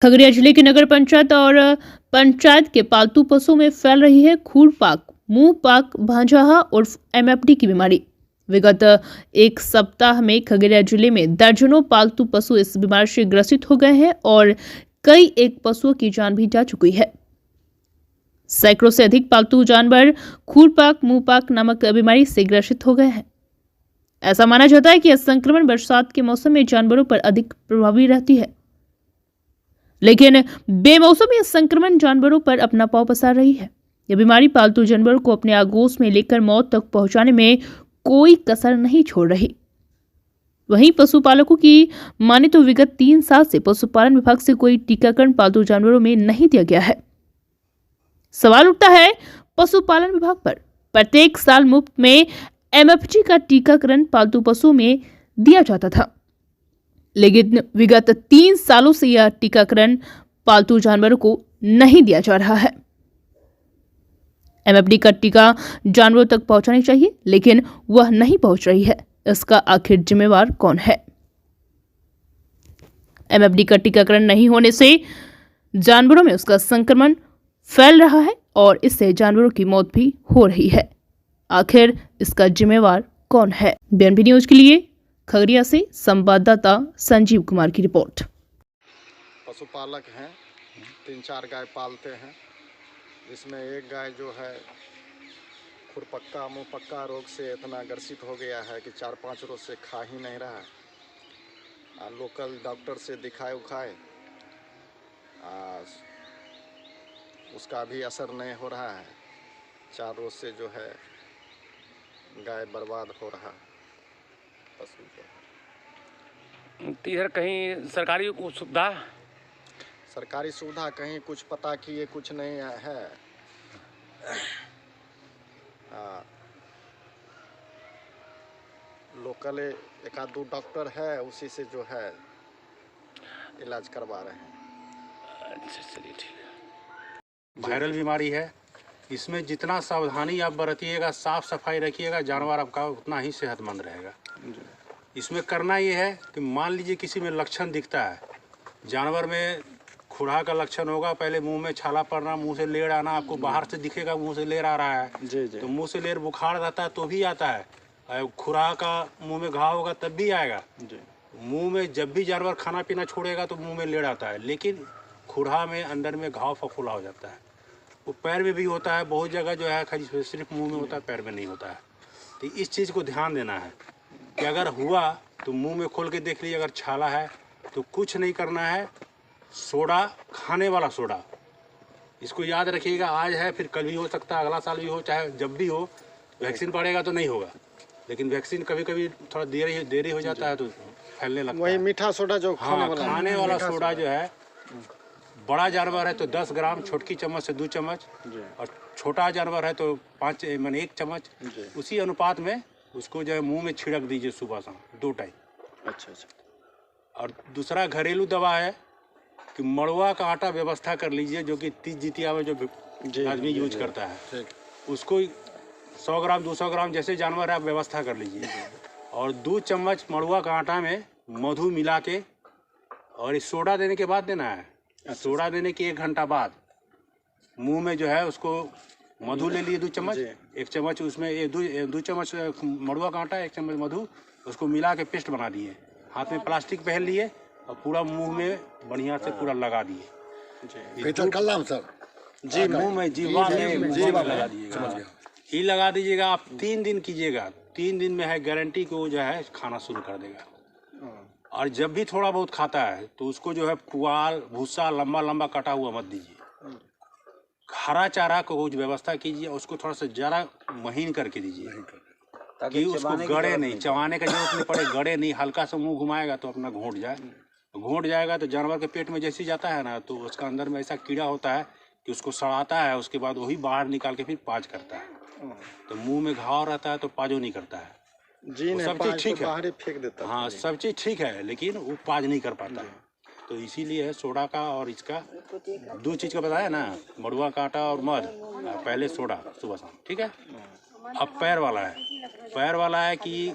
खगड़िया जिले की नगर पंचायत और पंचायत के पालतू पशुओं में फैल रही है खुरपाक, मुंहपाक, भांजाहा उर्फ एमएफडी की बीमारी। विगत एक सप्ताह में खगड़िया जिले में दर्जनों पालतू पशु इस बीमारी से ग्रसित हो गए हैं और कई एक पशुओं की जान भी जा चुकी है। सैकड़ों से अधिक पालतू जानवर खुरपाक, मुंहपाक नामक बीमारी से ग्रसित हो गए हैं। ऐसा माना जाता है कि यह संक्रमण बरसात के मौसम में जानवरों पर अधिक प्रभावी रहती है, लेकिन बेमौसम यह संक्रमण जानवरों पर अपना पांव पसार रही है। यह बीमारी पालतू जानवरों को अपने आगोश में लेकर मौत तक पहुंचाने में कोई कसर नहीं छोड़ रही। वहीं पशुपालकों की माने तो विगत 3 साल से पशुपालन विभाग से कोई टीकाकरण पालतू जानवरों में नहीं दिया गया है। सवाल उठता है पशुपालन विभाग पर। प्रत्येक साल मुफ्त में एमएफजी का टीकाकरण पालतू पशुओं में दिया जाता था, लेकिन विगत 3 सालों से यह टीकाकरण पालतू जानवरों को नहीं दिया जा रहा है। एमएफडी का टीका जानवरों तक पहुंचानी चाहिए, लेकिन वह नहीं पहुंच रही है। इसका आखिर जिम्मेवार कौन है? एमएफडी का टीकाकरण नहीं होने से जानवरों में उसका संक्रमण फैल रहा है और इससे जानवरों की मौत भी हो रही है। आखिर इसका जिम्मेवार कौन है? बीएनपी न्यूज के लिए खगड़िया से संवाददाता संजीव कुमार की रिपोर्ट। पशुपालक हैं, 3-4 गाय पालते हैं। इसमें एक गाय जो है खुरपक्का मुंहपक्का रोग से इतना ग्रसित हो गया है कि 4-5 रोज से खा ही नहीं रहा है। लोकल डॉक्टर से दिखाए उखाए उसका भी असर नहीं हो रहा है। 4 रोज से जो है गाय बर्बाद हो रहा है। इधर कहीं सरकारी सुविधा कहीं कुछ पता किए, कुछ नहीं है। लोकल 1-2 डॉक्टर है, उसी से जो है इलाज करवा रहे हैं। अच्छा, चलिए ठीक है। वायरल बीमारी है। इसमें जितना सावधानी आप बरतिएगा, साफ सफाई रखिएगा, जानवर आपका उतना ही सेहतमंद रहेगा। इसमें करना ये है कि मान लीजिए किसी में लक्षण दिखता है, जानवर में खुरा का लक्षण होगा, पहले मुंह में छाला पड़ना, मुंह से लेड़ आना, आपको बाहर से दिखेगा मुंह से लेड़ आ रहा है तो मुंह से लेड़ बुखार रहता है तो भी आता है। खुरा का मुंह में घाव होगा तब भी आएगा। मुंह में जब भी जानवर खाना पीना छोड़ेगा तो मुंह में लेड़ आता है, लेकिन खुरा में अंदर में घाव फफूला हो जाता है। वो पैर में भी होता है, बहुत जगह जो है खाली सिर्फ मुंह में होता है, पैर में नहीं होता है। तो इस चीज़ को ध्यान देना है कि अगर हुआ तो मुंह में खोल के देख लीजिए। अगर छाला है तो कुछ नहीं करना है, सोडा, खाने वाला सोडा, इसको याद रखिएगा। आज है फिर कल भी हो सकता है, अगला साल भी हो, चाहे जब भी हो। वैक्सीन पड़ेगा तो नहीं होगा, लेकिन वैक्सीन कभी कभी थोड़ा देरी हो जाता है तो फैलने लगता है। वही मीठा सोडा जो खाने वाला सोडा जो है, बड़ा जानवर है तो 10 ग्राम, छोटकी चम्मच से 2 चम्मच, और छोटा जानवर है तो 1 चम्मच। उसी अनुपात में उसको जो है मुंह में छिड़क दीजिए सुबह शाम 2 टाइम। अच्छा। और दूसरा घरेलू दवा है कि मड़ुआ का आटा व्यवस्था कर लीजिए, जो कि तीज जितिया में जो आदमी यूज करता है, उसको 100 ग्राम 200 ग्राम जैसे जानवर है आप व्यवस्था कर लीजिए। और 2 चम्मच मड़ुआ का आटा में मधु मिला के, और इस सोडा देने के बाद देना है। सोडा देने के 1 घंटा बाद मुंह में जो है उसको मधु ले लिए 2 चम्मच, 1 चम्मच उसमें 2 चम्मच मड़ुआ का आटा, 1 चम्मच मधु, उसको मिला के पेस्ट बना दिए। हाथ में प्लास्टिक पहन लिए और पूरा मुंह में बढ़िया से पूरा लगा दिए। मुंह में जीवा में लगा दीजिएगा। ये लगा दीजिएगा, आप 3 दिन कीजिएगा। 3 दिन में है गारंटी को जो है खाना शुरू कर देगा। और जब भी थोड़ा बहुत खाता है तो उसको जो है पुआल भूसा लंबा लंबा कटा हुआ मत दीजिए। हरा चारा को व्यवस्था कीजिए, उसको थोड़ा सा ज़्यादा महीन करके दीजिए ताकि उसको गड़े नहीं, चबाने का जरूरत नहीं पड़े, गड़े नहीं। हल्का सा मुंह घुमाएगा तो अपना घोंट जाएगा तो जानवर के पेट में जैसे जाता है ना, तो उसका अंदर में ऐसा कीड़ा होता है कि उसको सड़ाता है, उसके बाद वही बाहर निकाल के फिर पाज करता है। तो मुंह में घाव रहता है तो पाजो नहीं करता है। सब चीज़ ठीक है, फेंक देता है। हाँ, सब चीज़ ठीक है, लेकिन वो पाज नहीं कर पाता है। तो इसीलिए सोडा का और इसका 2 चीज़ का बताया ना, मड़ुआ का आटा और मध। पहले सोडा सुबह शाम, ठीक है। अब पैर वाला है कि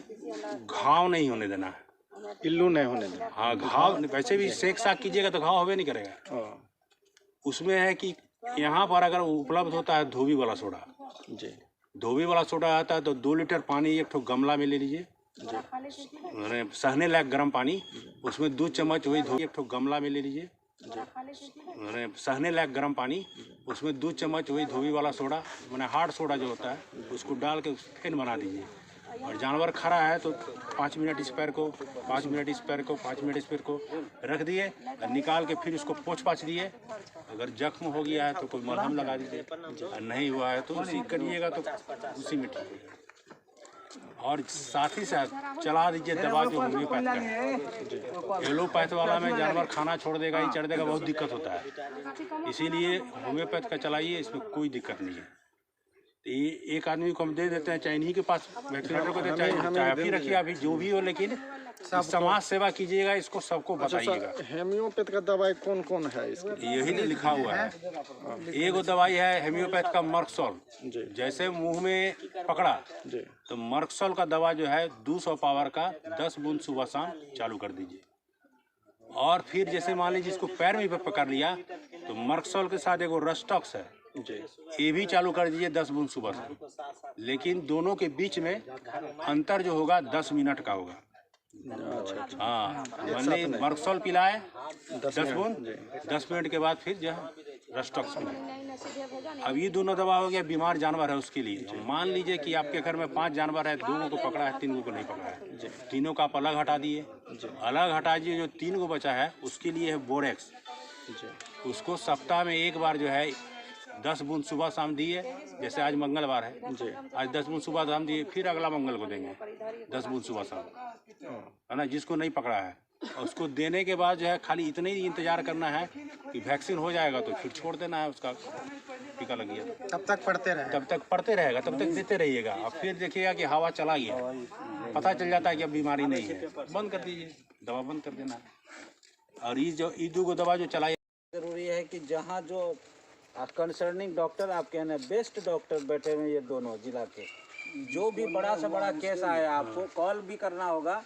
घाव नहीं होने देना है। इल्लू नहीं होने देना। हाँ, घाव वैसे भी सेक साक कीजिएगा तो घाव होवे नहीं करेगा। उसमें है कि यहाँ पर अगर उपलब्ध होता है धोबी वाला सोडा, जी धोबी वाला सोडा आता है तो 2 लीटर पानी एक ठो गमला में ले लीजिए, मैंने सहने लायक गर्म पानी, उसमें 2 चम्मच वही धोबी एक ठो गमला में ले लीजिए, मैंने सहने लायक गर्म पानी, उसमें 2 चम्मच वही धोबी वाला सोडा, मैंने हार्ड सोडा जो होता है उसको डाल के फेन बना दीजिए। और जानवर खड़ा है तो 5 मिनट इस पैर को, 5 मिनट इस पैर को, 5 मिनट इस पैर को रख दिए और निकाल के फिर उसको पोंछ पाछ दिए। अगर जख्म हो गया है तो कोई मलहम लगा दीजिए, और नहीं हुआ है तो उसी करिएगा तो उसी में ठीक होगा। और साथ ही साथ चला दीजिए दवा जो होम्योपैथ का है। एलोपैथ वाला में जानवर खाना छोड़ देगा ही चढ़ देगा, बहुत दिक्कत होता है। इसीलिए होम्योपैथ का चलाइए, इसमें कोई दिक्कत नहीं है। ये एक आदमी को हम दे देते हैं, चाहे इन्हीं के पास वैक्सीनेटर को देते हैं, चाहे आप ही रखिए, अभी जो भी हो, लेकिन समाज सेवा कीजिएगा, इसको सबको बताइएगा। होम्योपैथ का दवाई कौन कौन है इसका? यही तो लिखा हुआ है। एक दवाई है होम्योपैथ का मर्कसोल, जैसे मुंह में पकड़ा तो मर्कसोल का दवा जो है 200 पावर का 10 बूंद सुबह शाम चालू कर दीजिए। और फिर जैसे मान लीजिए जिसको पैर में पकड़ लिया तो मर्कसोल के साथ एगो रस्टॉक्स है, ये भी चालू कर दीजिए 10 बूंद सुबह से। लेकिन दोनों के बीच में अंतर जो होगा 10 मिनट का होगा। हाँ, मैंने मर्कसोल पिलाए 10 बूंद, 10 मिनट के बाद फिर जो है रस्टॉक्स पिलाए। अब ये दोनों दवा हो गया बीमार जानवर है उसके लिए। मान लीजिए कि आपके घर में 5 जानवर है, 2 को पकड़ा है, 3 को नहीं पकड़ा है, तीनों का आप अलग हटा दिए। अलग हटा दिए, जो 3 को बचा है उसके लिए है बोरेक्स। उसको सप्ताह में एक बार जो है 10 बूंद सुबह शाम दिए। जैसे आज मंगलवार है, आज 10 बूंद सुबह शाम दिए, फिर अगला मंगल को देंगे 10 बूंद सुबह शाम, है ना, जिसको नहीं पकड़ा है। और उसको देने के बाद जो है खाली इतना ही इंतजार करना है कि वैक्सीन हो जाएगा तो फिर छोड़ देना है, उसका टीका लग गया। तब तक पढ़ते रहे, तब तक पढ़ते रहेगा, तब तक देते रहिएगा। और फिर देखिएगा कि हवा चला गया, पता चल जाता है कि अब बीमारी नहीं है, बंद कर दीजिए, दवा बंद कर देना है। और ये 2 दवा जो चलाई, जरूरी है कि जहाँ जो कंसर्निंग डॉक्टर आपके हैं बेस्ट डॉक्टर बैठे हुए ये दोनों जिला के, जो भी बड़ा से बड़ा केस आए आपको कॉल भी करना होगा,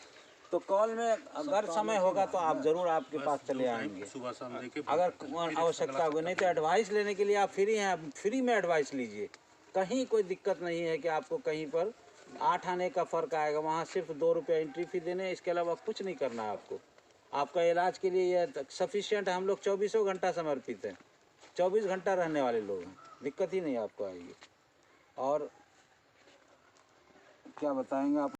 तो कॉल में अगर समय होगा तो आप जरूर आपके पास चले आएंगे सुबह शाम देके अगर आवश्यकता होगी। नहीं तो एडवाइस लेने के लिए आप फ्री हैं, फ्री में एडवाइस लीजिए। कहीं कोई दिक्कत नहीं है कि आपको कहीं पर 8 आने का फ़र्क आएगा, वहाँ सिर्फ 2 रुपये एंट्री फी देने, इसके अलावा कुछ नहीं करना है आपको। आपका इलाज के लिए यह सफिशिएंट है। हम लोग 24 घंटा समर्पित हैं, 24 घंटा रहने वाले लोग हैं, दिक्कत ही नहीं आपको आएगी। और क्या बताएंगे आप?